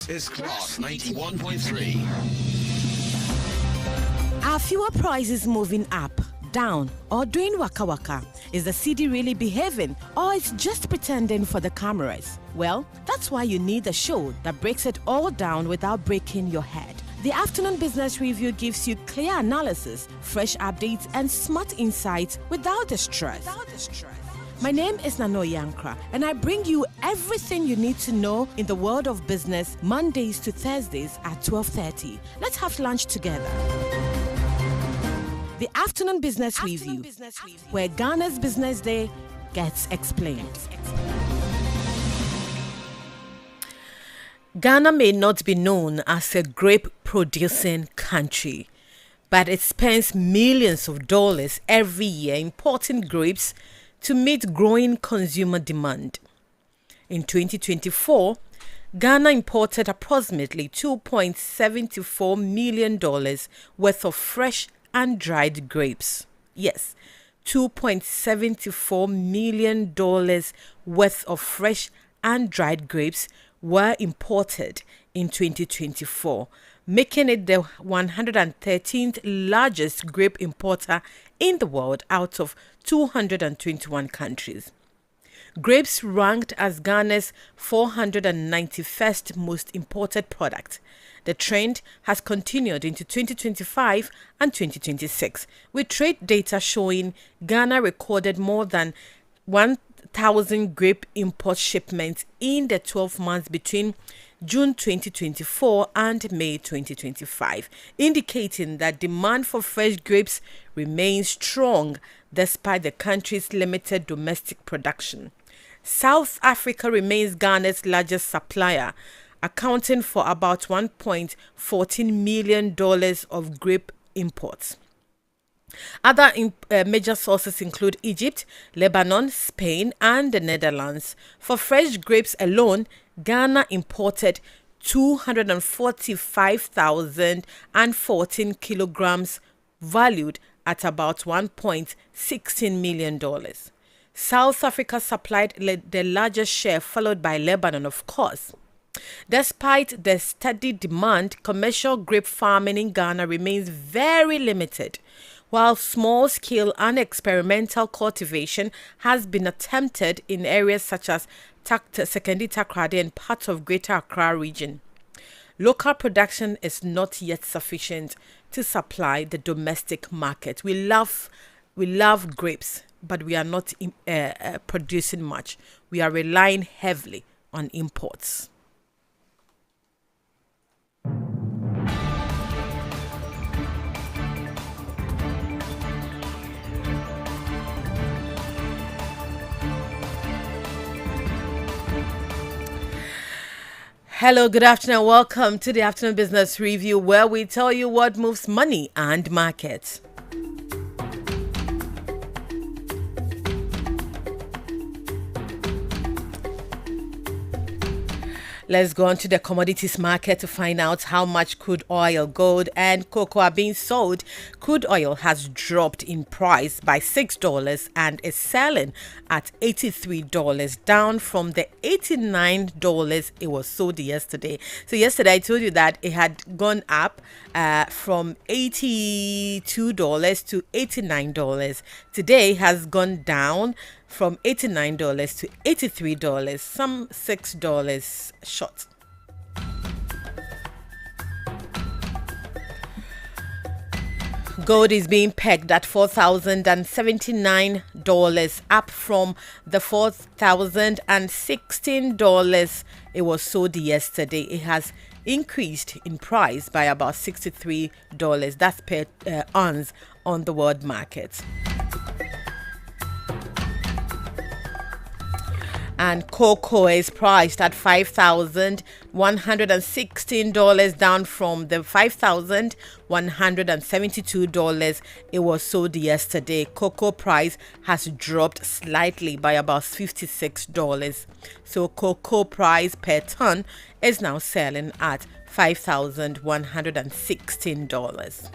is Class 91.3. Are fuel prices moving up, down, or doing waka waka? Is the city really behaving, or it's just pretending for the cameras? Well, that's why you need a show that breaks it all down without breaking your head. The Afternoon Business Review gives you clear analysis, fresh updates, and smart insights without the stress. My name is Oye Ankrah, and I bring you everything you need to know in the world of business Mondays to Thursdays at 12:30. Let's have lunch together. The Afternoon Business Review, where Ghana's Business Day gets explained. Ghana may not be known as a grape-producing country, but it spends millions of dollars every year importing grapes to meet growing consumer demand. In 2024, Ghana imported approximately $2.74 million worth of fresh and dried grapes. Yes, $2.74 million worth of fresh and dried grapes were imported in 2024, making it the 113th largest grape importer in the world out of 221 countries. Grapes ranked as Ghana's 491st most imported product. The trend has continued into 2025 and 2026, with trade data showing Ghana recorded more than 1,000 grape import shipments in the 12 months between June 2024 and May 2025, indicating that demand for fresh grapes remains strong despite the country's limited domestic production. South Africa remains Ghana's largest supplier, accounting for about $1.14 million of grape imports. Other major sources include Egypt, Lebanon, Spain, and the Netherlands. For fresh grapes alone, Ghana imported 245,014 kilograms, valued at about $1.16 million. South Africa supplied the largest share, followed by Lebanon, of course. Despite the steady demand, commercial grape farming in Ghana remains very limited. While small-scale and experimental cultivation has been attempted in areas such as Sekondi Takoradi and parts of Greater Accra region, local production is not yet sufficient to supply the domestic market. We love grapes, but we are not producing much. We are relying heavily on imports. Hello, good afternoon. Welcome to the Afternoon Business Review, where we tell you what moves money and markets. Let's go on to the commodities market to find out how much crude oil, gold, and cocoa are being sold. Crude oil has dropped in price by $6 and is selling at $83, down from the $89 it was sold yesterday. So yesterday I told you that it had gone up from $82 to $89. Today has gone down from $89 to $83, some $6 short. Gold is being pegged at $4,079, up from the $4,016 it was sold yesterday. It has increased in price by about $63. That's per ounce on the world market. And cocoa is priced at $5,116, down from the $5,172 it was sold yesterday. Cocoa price has dropped slightly by about $56. So cocoa price per ton is now selling at $5,116.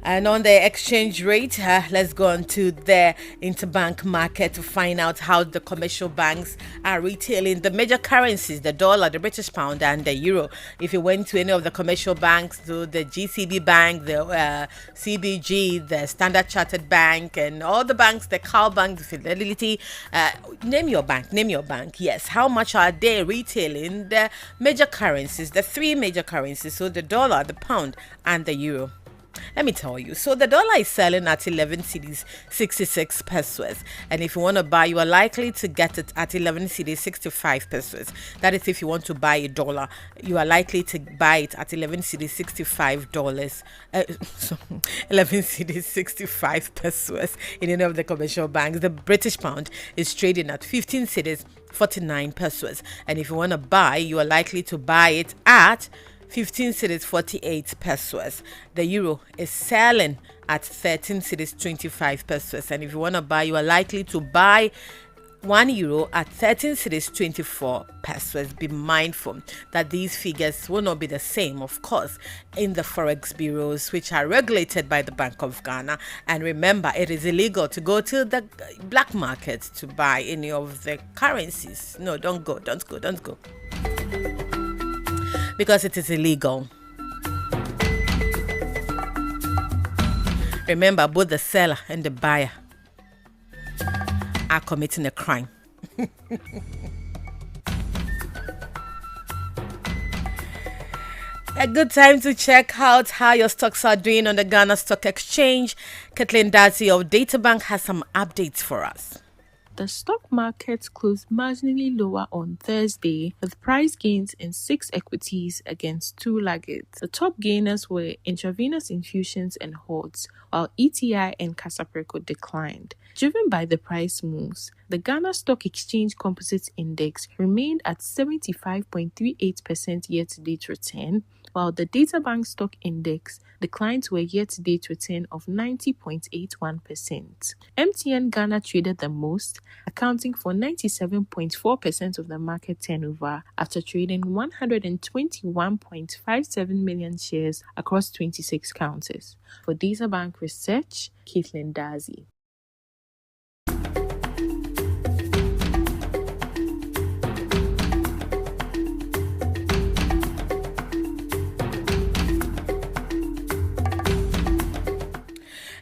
And on the exchange rate, let's go on to the interbank market to find out how the commercial banks are retailing the major currencies, the dollar, the British pound, and the euro. If you went to any of the commercial banks, to the GCB Bank, the CBG, the Standard Chartered Bank, and all the banks, the Cal Bank, the Fidelity, name your bank. Yes, how much are they retailing the major currencies, the three major currencies, so the dollar, the pound, and the euro? Let me tell you. So the dollar is selling at 11 cedis 66 pesos. And if you want to buy, you are likely to get it at 11 cedis 65 pesos. That is if you want to buy a dollar, you are likely to buy it at 11 cedis 65 dollars. 11 cedis 65 pesos in any of the commercial banks. The British pound is trading at 15 cedis 49 pesos. And if you want to buy, you are likely to buy it at 15 cedis 48 pesos. The euro is selling at 13 cedis 25 pesos. And if you want to buy, you are likely to buy 1 euro at 13 cedis 24 pesos. Be mindful that these figures will not be the same, of course, in the forex bureaus, which are regulated by the Bank of Ghana. And remember, it is illegal to go to the black market to buy any of the currencies. No, don't go. Because it is illegal. Remember, both the seller and the buyer are committing a crime. A good time to check out how your stocks are doing on the Ghana Stock Exchange. Kathleen Darcy of Databank has some updates for us. The stock market closed marginally lower on Thursday, with price gains in 6 equities against 2 laggards. The top gainers were intravenous infusions and HODs, while ETI and Casapreco declined. Driven by the price moves, the Ghana Stock Exchange Composite Index remained at 75.38% year-to-date return, while the Databank Stock Index declined to a year-to-date return of 90.81%. MTN Ghana traded the most, accounting for 97.4% of the market turnover after trading 121.57 million shares across 26 counters. For Databank Research, Kathleen Darcy.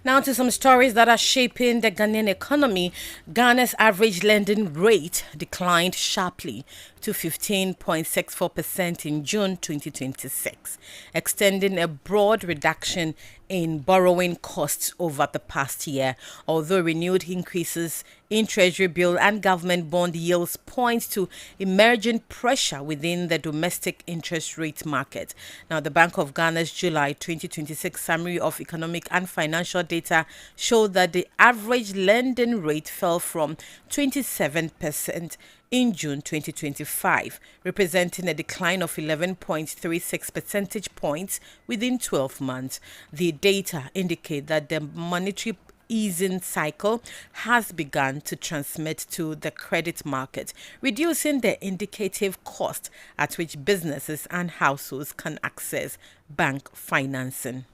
Now to some stories that are shaping the Ghanaian economy. Ghana's average lending rate declined sharply to 15.64% in June 2026, extending a broad reduction in borrowing costs over the past year. Although renewed increases in Treasury bill and government bond yields point to emerging pressure within the domestic interest rate market. Now, the Bank of Ghana's July 2026 summary of economic and financial data showed that the average lending rate fell from 27% in June 2025, representing a decline of 11.36 percentage points within 12 months. The data indicate that the monetary easing cycle has begun to transmit to the credit market, reducing the indicative cost at which businesses and households can access bank financing.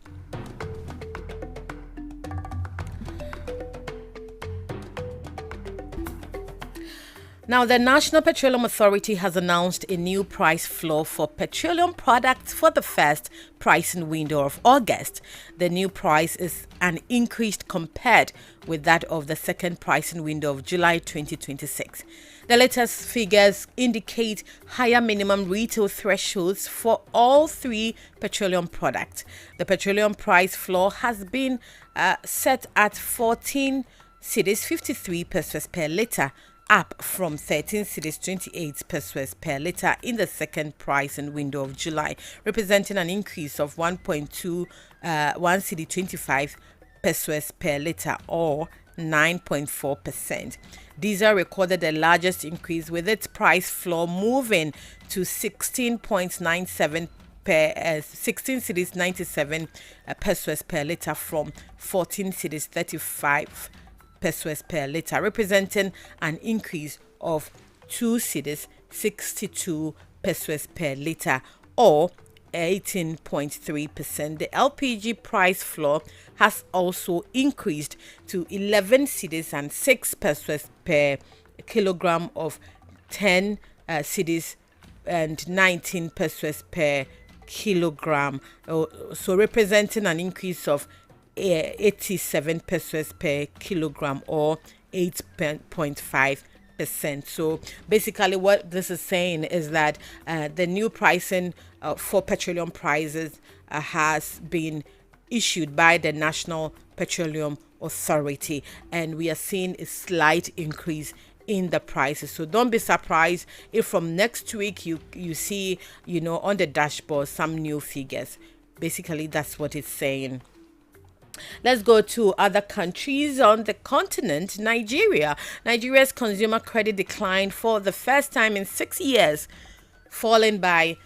Now, the National Petroleum Authority has announced a new price floor for petroleum products for the first pricing window of August. The new price is an increase compared with that of the second pricing window of July 2026. The latest figures indicate higher minimum retail thresholds for all 3 petroleum products. The petroleum price floor has been set at 14 cedis 53 pesos per litre, up from 13 cedis 28 pesos per litre in the second pricing window of July, representing an increase of 1.2 1 cedi 25 pesos per litre, or 9.4%. Diesel recorded the largest increase, with its price floor moving to 16.97 16 cedis 97 pesos per litre from 14 cedis 35 pesos per litre, representing an increase of 2 cedis 62 pesos per litre, or 18.3%. The LPG price floor has also increased to 11 cedis and 6 pesos per kilogram of 10 cedis and 19 pesos per kilogram, so representing an increase of 87 pesos per kilogram or 8.5%. So basically what this is saying is that the new pricing for petroleum prices has been issued by the National Petroleum Authority, and we are seeing a slight increase in the prices. So don't be surprised if from next week you see, on the dashboard some new figures. Basically, that's what it's saying. Let's go to other countries on the continent. Nigeria's consumer credit declined for the first time in 6 years, falling by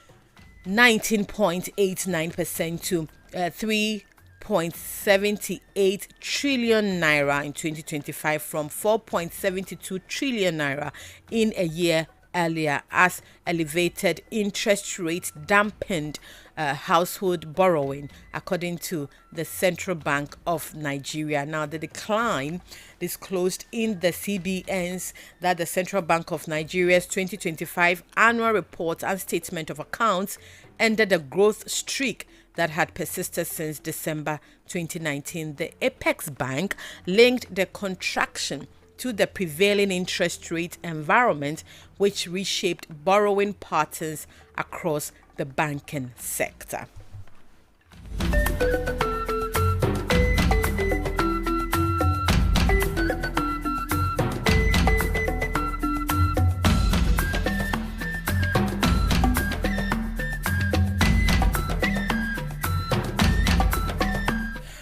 19.89% to 3.78 trillion naira in 2025 from 4.72 trillion naira in a year earlier, as elevated interest rates dampened household borrowing, according to the Central Bank of Nigeria. Now, the decline disclosed in the CBN's, that the Central Bank of Nigeria's 2025 annual report and statement of accounts, ended a growth streak that had persisted since December 2019. The Apex Bank linked the contraction to the prevailing interest rate environment, which reshaped borrowing patterns across the banking sector.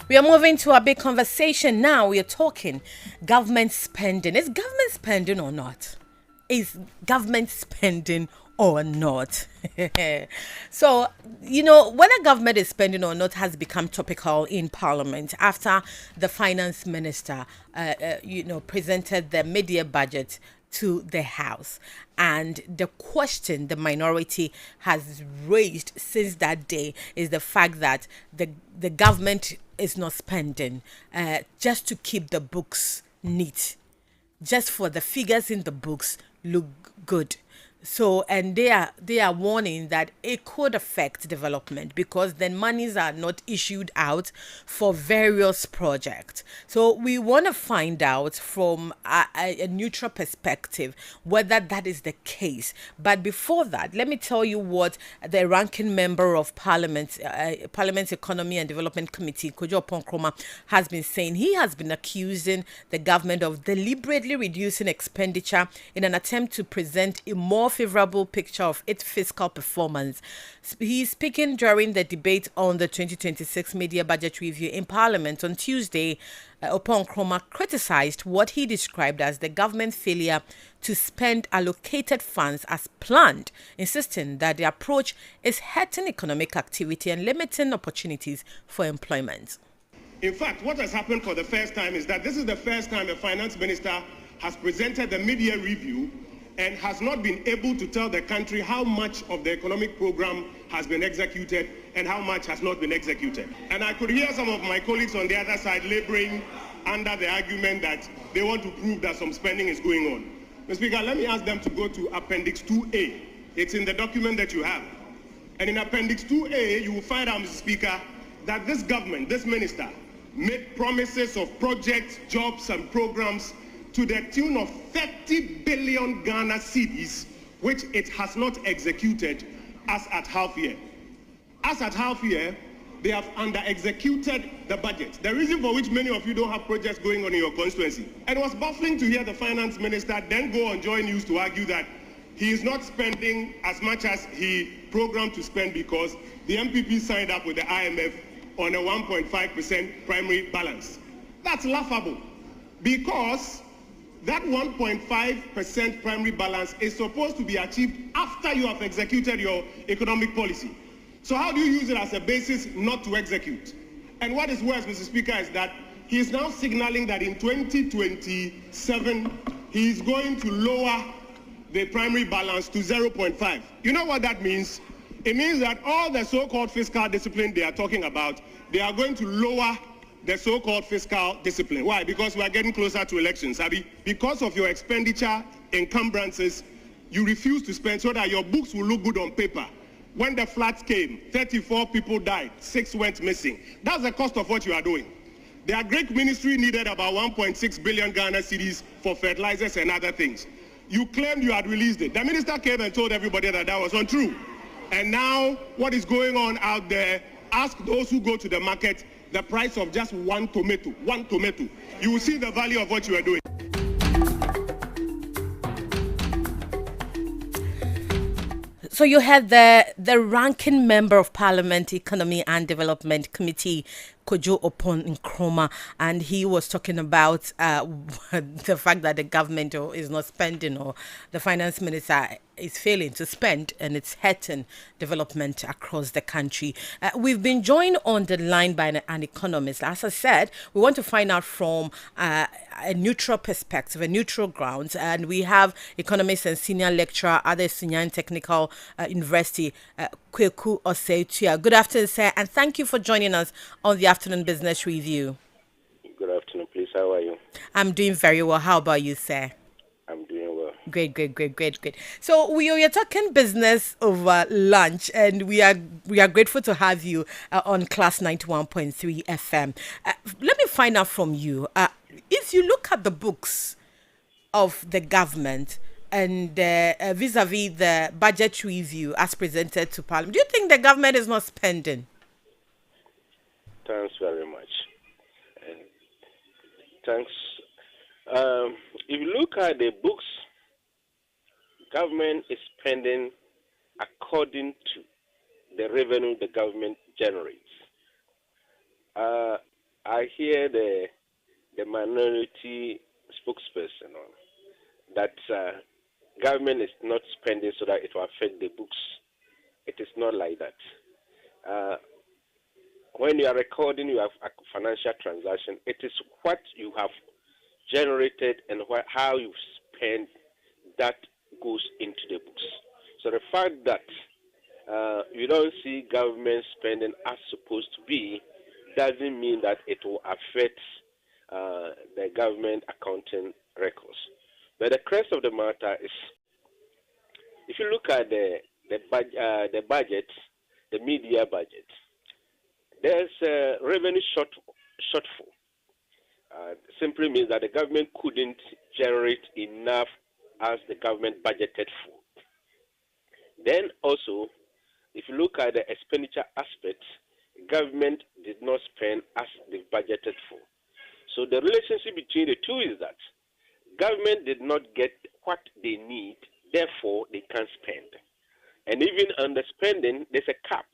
We are moving to a big conversation now. We are talking government spending. Is government spending or not? Is government spending or not? So, whether government is spending or not has become topical in Parliament after the finance minister, presented the mid-year budget to the House. And the question the minority has raised since that day is the fact that the government is not spending just to keep the books neat, just for the figures in the books look good. So, and they are warning that it could affect development because then monies are not issued out for various projects. So we want to find out from a neutral perspective whether that is the case. But before that, let me tell you what the ranking member of Parliament's Economy and Development Committee, Oye Ankrah, has been saying. He has been accusing the government of deliberately reducing expenditure in an attempt to present a more favorable picture of its fiscal performance. He's speaking during the debate on the 2026 media budget review in Parliament on Tuesday. Oye Ankrah criticized what he described as the government's failure to spend allocated funds as planned, insisting that the approach is hurting economic activity and limiting opportunities for employment. In fact, what has happened for the first time is that this is the first time a finance minister has presented the mid-year review and has not been able to tell the country how much of the economic program has been executed and how much has not been executed. And I could hear some of my colleagues on the other side laboring under the argument that they want to prove that some spending is going on. Mr. Speaker, let me ask them to go to Appendix 2A. It's in the document that you have. And in Appendix 2A, you will find out, Mr. Speaker, that this government, this minister, made promises of projects, jobs, and programs to the tune of 30 billion Ghana cedis, which it has not executed as at half year. As at half year, they have under-executed the budget. The reason for which many of you don't have projects going on in your constituency. And it was baffling to hear the finance minister then go on Joy News to argue that he is not spending as much as he programmed to spend because the MPP signed up with the IMF on a 1.5% primary balance. That's laughable because that 1.5% primary balance is supposed to be achieved after you have executed your economic policy. So how do you use it as a basis not to execute? And what is worse, Mr. Speaker, is that he is now signaling that in 2027, he is going to lower the primary balance to 0.5. You know what that means? It means that all the so-called fiscal discipline they are talking about, they are going to lower the so-called fiscal discipline. Why? Because we are getting closer to elections, Abi. Because of your expenditure encumbrances, you refuse to spend so that your books will look good on paper. When the floods came, 34 people died, 6 went missing. That's the cost of what you are doing. The Agric Ministry needed about 1.6 billion Ghana cedis for fertilizers and other things. You claimed you had released it. The minister came and told everybody that that was untrue. And now, what is going on out there, ask those who go to the market the price of just one tomato. You will see the value of what you are doing. So you had the ranking member of Parliament Economy and Development Committee, Kojo Opon Nkrumah, and he was talking about the fact that the government is not spending, or the finance minister is failing to spend, and it's hurting development across the country. We've been joined on the line by an economist. As I said, we want to find out from a neutral perspective, a neutral ground, and we have economist and senior lecturer at the Senior Technical University, Kweku Oseitua. Good afternoon, sir, and thank you for joining us on the Afternoon Business Review. Good afternoon, please. How are you? I'm doing very well. How about you, sir? I'm doing well. Great. So we are talking business over lunch, and we are grateful to have you on Class 91.3 FM. Let me find out from you. If you look at the books of the government and vis-a-vis the budget review as presented to Parliament, do you think the government is not spending? Thanks very much. Thanks. If you look at the books, government is spending according to the revenue the government generates. I hear the minority spokesperson on that government is not spending so that it will affect the books. It is not like that. When you are recording your financial transaction, it is what you have generated and how you spend that goes into the books. So the fact that you don't see government spending as supposed to be doesn't mean that it will affect the government accounting records. But the crux of the matter is, if you look at the budget, the media budget, there's a revenue shortfall. Simply means that the government couldn't generate enough as the government budgeted for. Then also, if you look at the expenditure aspect, government did not spend as they budgeted for. So the relationship between the two is that government did not get what they need, therefore they can't spend. And even under spending, there's a cap.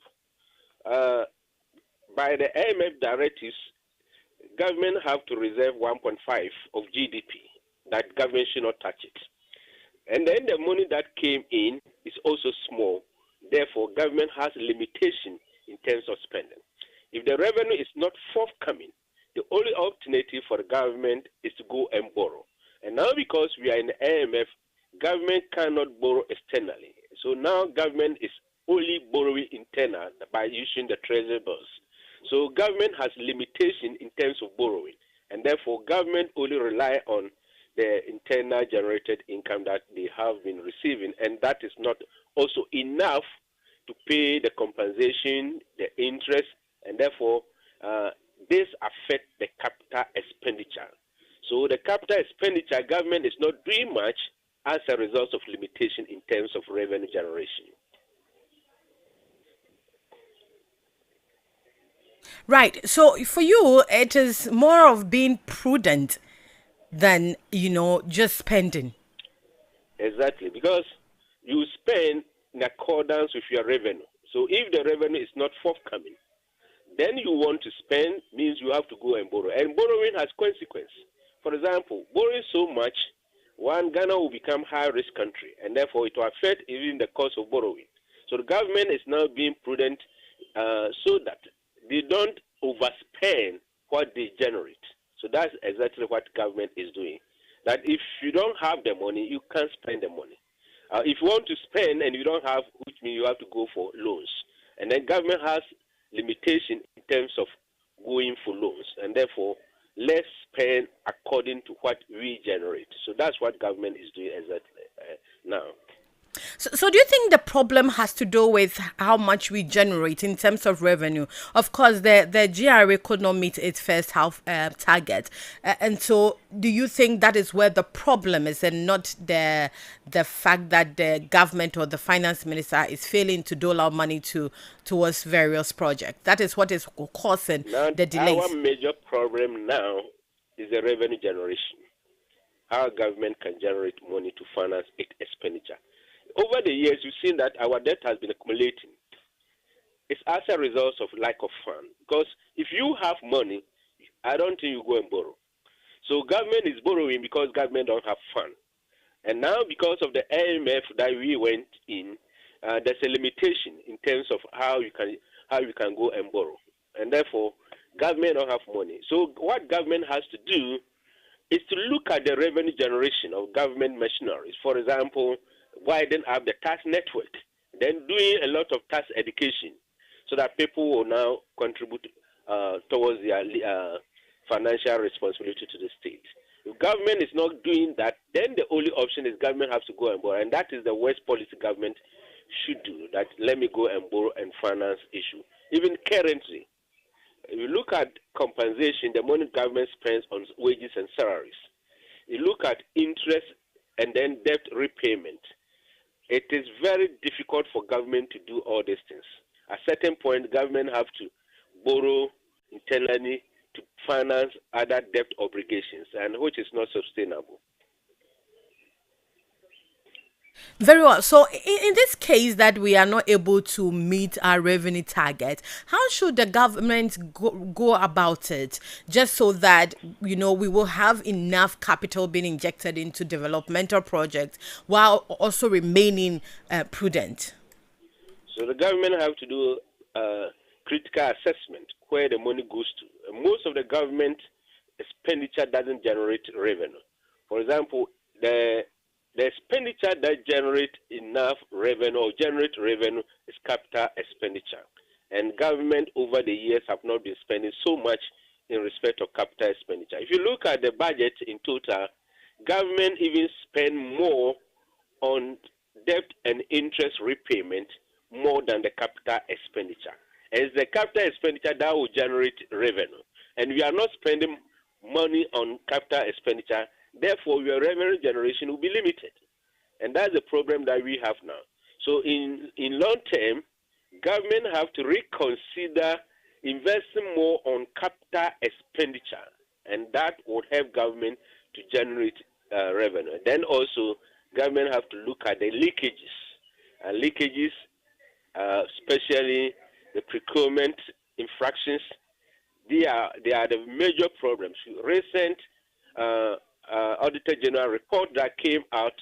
By the IMF directives, government have to reserve 1.5 of GDP. That government should not touch it. And then the money that came in is also small. Therefore, government has limitation in terms of spending. If the revenue is not forthcoming, the only alternative for the government is to go and borrow. And now because we are in the IMF, government cannot borrow externally. So now government is only borrowing internal by using the treasury bills. So government has limitation in terms of borrowing, and therefore government only rely on the internal generated income that they have been receiving, and that is not also enough to pay the compensation, the interest, and therefore this affects the capital expenditure. So the capital expenditure, government is not doing much as a result of limitation in terms of revenue generation. Right. So for you, it is more of being prudent than, just spending. Exactly, because you spend in accordance with your revenue. So if the revenue is not forthcoming, then you want to spend means you have to go and borrow. And borrowing has consequence. For example, borrowing so much, Ghana will become high-risk country, and therefore it will affect even the cost of borrowing. So the government is now being prudent so that they don't overspend what they generate. So that's exactly what government is doing. That if you don't have the money, you can't spend the money. If you want to spend and you don't have, which means you have to go for loans. And then government has limitation in terms of going for loans. And therefore, let's spend according to what we generate. So that's what government is doing exactly now. So do you think the problem has to do with how much we generate in terms of revenue? Of course, the GRA could not meet its first half target, and so do you think that is where the problem is, and not the fact that the government or the finance minister is failing to dole out money towards various projects? That is what is causing Now, the delays. our major problem now is the revenue generation. How government can generate money to finance its expenditure. Over the years, you've seen that our debt has been accumulating. It's as a result of lack of fund. Because if you have money, I don't think you go and borrow. So government is borrowing because government don't have fund. And now because of the IMF that we went in, there's a limitation in terms of how you can go and borrow. And therefore, government don't have money. So what government has to do is to look at the revenue generation of government machineries. For example, widen up the tax network, then doing a lot of tax education so that people will now contribute towards their financial responsibility to the state. If government is not doing that, then the only option is government has to go and borrow, and that is the worst policy government should do, that let me go and borrow and finance issue. Even currently, if you look at compensation, the money government spends on wages and salaries, you look at interest and then debt repayment, it is very difficult for government to do all these things. At a certain point, government have to borrow internally to finance other debt obligations, and which is not sustainable. Very well. So, in this case that we are not able to meet our revenue target, how should the government go about it, just so that we will have enough capital being injected into developmental projects while also remaining prudent? So the government have to do critical assessment where the money goes to. And most of the government expenditure doesn't generate revenue. For example, the expenditure that generate enough revenue or generate revenue is capital expenditure. And government over the years have not been spending so much in respect of capital expenditure. If you look at the budget in total, government even spend more on debt and interest repayment more than the capital expenditure. And it's the capital expenditure that will generate revenue. And we are not spending money on capital expenditure. Therefore, your revenue generation will be limited. And that's the problem that we have now. So in long term, government have to reconsider investing more on capital expenditure. And that would help government to generate revenue. Then also, government have to look at the leakages. Leakages, especially the procurement infractions, they are the major problems. Recent Auditor General report that came out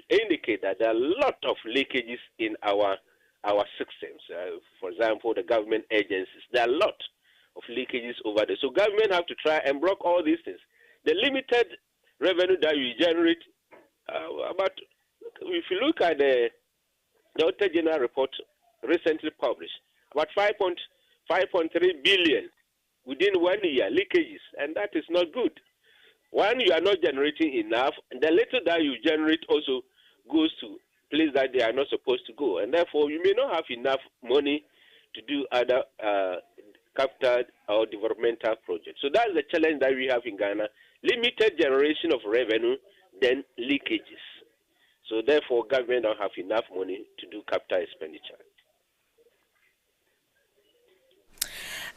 indicate that there are a lot of leakages in our systems. For example, the government agencies, there are a lot of leakages over there. So government have to try and block all these things. The limited revenue that you generate, if you look at the Auditor General report recently published, about 5.3 billion within 1 year leakages, and that is not good. One, you are not generating enough, and the little that you generate also goes to places that they are not supposed to go, and therefore you may not have enough money to do other capital or developmental projects. So that's the challenge that we have in Ghana: limited generation of revenue, then leakages. So therefore, government don't have enough money to do capital expenditure.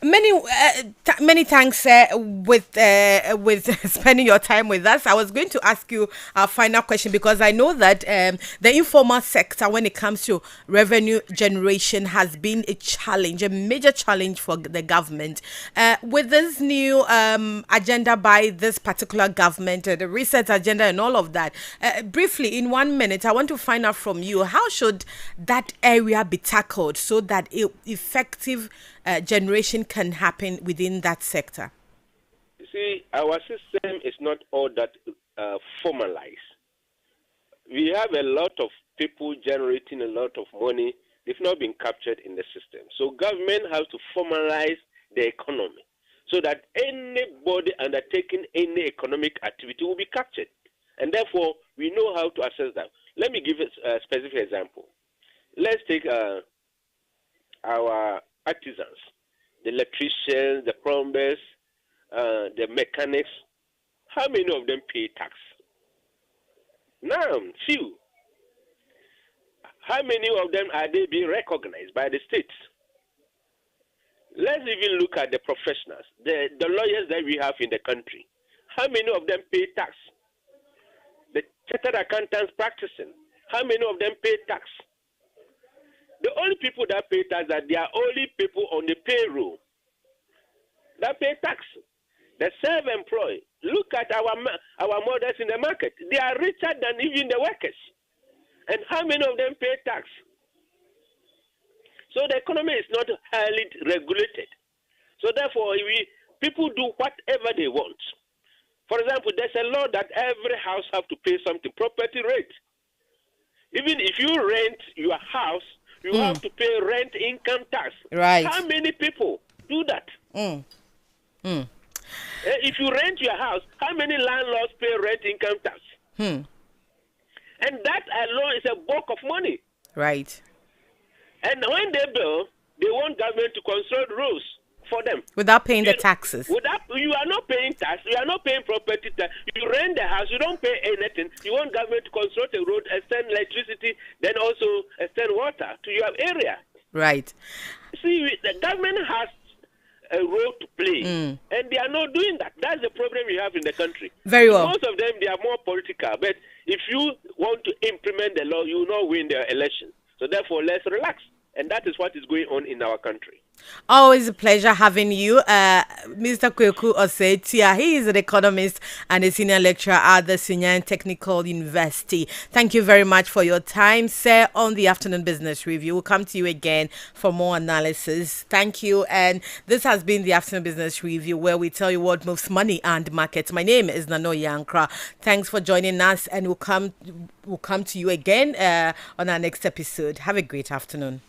Many thanks with spending your time with us. I was going to ask you a final question, because I know that the informal sector, when it comes to revenue generation, has been a challenge, a major challenge for the government. With this new agenda by this particular government, the reset agenda and all of that, briefly, in 1 minute, I want to find out from you, how should that area be tackled so that effective generation can happen within that sector? You see, our system is not all that formalized. we have a lot of people generating a lot of money. They've not been captured in the system. So government has to formalize the economy so that anybody undertaking any economic activity will be captured. And therefore, we know how to assess that. Let me give a specific example. Let's take our artisans, the electricians, the plumbers, the mechanics. How many of them pay tax? None, few. How many of them are they being recognized by the states? Let's even look at the professionals, the lawyers that we have in the country. How many of them pay tax? The chartered accountants practicing, how many of them pay tax? The only people that pay tax are the only people on the payroll that pay tax. The self-employed. Look at our mothers in the market. They are richer than even the workers. And how many of them pay tax? So the economy is not highly regulated. So therefore, people do whatever they want. For example, there's a law that every house have to pay something, property rate. Even if you rent your house, you have to pay rent income tax. Right. How many people do that? If you rent your house, how many landlords pay rent income tax? And that alone is a bulk of money. Right. And when they bill, they want government to construct rules for them. Without paying the taxes. You are not paying tax. You are not paying property tax. You rent the house. You don't pay anything. You want government to construct a road, extend electricity, then also extend water to your area. Right. See, the government has a role to play, and they are not doing that. That's the problem we have in the country. Very well. Most of them, they are more political. But if you want to implement the law, you will not win the election. So therefore, let's relax. And that is what is going on in our country. Always a pleasure having you, Mr. Kweku Osetia. He is an economist and a senior lecturer at the Senior and Technical University. Thank you very much for your time, sir, on the Afternoon Business Review. We'll come to you again for more analysis. Thank you. And this has been the Afternoon Business Review, where we tell you what moves money and markets. My name is Oye Ankrah. Thanks for joining us, and we'll come to you again on our next episode. Have a great afternoon.